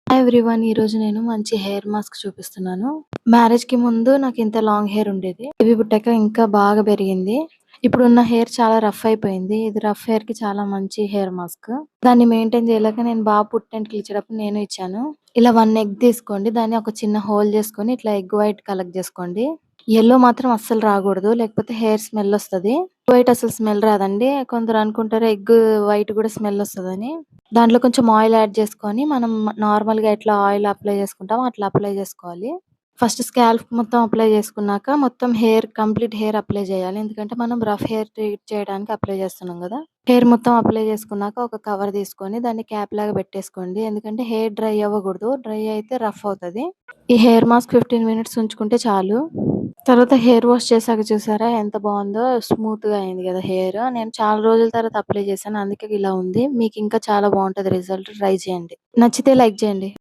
Hi everyone. ఈరోజు నేను మంచి హెయిర్ మాస్క్ చూపిస్తున్నాను. మ్యారేజ్‌కి ముందు నాకింత లాంగ్ హెయిర్ ఉండేది. బేబీ పుట్టాక ఇంకా బాగా పెరిగింది. ఇప్పుడున్న హెయిర్ చాలా రఫ్ అయిపోయింది. ఇది రఫ్ హెయిర్‌కి చాలా మంచి హెయిర్ మాస్క్. దాన్ని మెయింటైన్ చేయలేక నేను బాబు పుట్టెంటికలు ఇచ్చేటప్పుడు నేను ఇచ్చాను. ఇలా 1 ఎగ్ తీసుకోండి. దాన్ని ఒక చిన్న హోల్ చేసుకొని ఇట్లా ఎగ్ వైట్ కలెక్ట్ చేసుకోండి. యెల్లో మాత్రం అస్సలు రాకూడదు. లేకపోతే హెయిర్ స్మెల్ వస్తది. వైట్ అసలు స్మెల్ రాదండి. కొందరు అనుకుంటారు ఎగ్ వైట్ కూడా స్మెల్ వస్తదని. దాంట్లో కొంచెం ఆయిల్ యాడ్ చేసుకొని మనం నార్మల్‌గా ఎట్లా ఆయిల్ అప్లై చేసుకుంటామో అట్లా అప్లై చేసుకోవాలి. ఫస్ట్ స్కాల్ప్ మొత్తం అప్లై చేసుకున్నాక మొత్తం కంప్లీట్ హెయిర్ అప్లై చేయాలి. ఎందుకంటే మనం రఫ్ హెయిర్ ట్రీట్ చేయడానికి అప్లై చేస్తున్నాం గదా! హెయిర్ మొత్తం అప్లై చేసుకున్నాక ఒక కవర్ తీసుకొని దాన్ని క్యాప్ లాగా పెట్టేసుకోండి. ఎందుకంటే హెయిర్ డ్రై అవ్వకూడదు. డ్రై అయితే రఫ్ అవుతది. ఈ హెయిర్ మాస్క్ 15 మినిట్స్ ఉంచుకుంటే చాలు. తర్వాత హెయిర్ వాష్ చేశాక చూసారా ఎంత బావుందో! స్మూత్‌గా అయింది గదా హెయిర్. నేను చాలా రోజుల తర్వాత అప్లై చేశాను. అందుకే ఇలా ఉంది. మీకింకా చాలా బావుంటది రిజల్ట్. ట్రై చేయండి. నచ్చితే లైక్ చేయండి.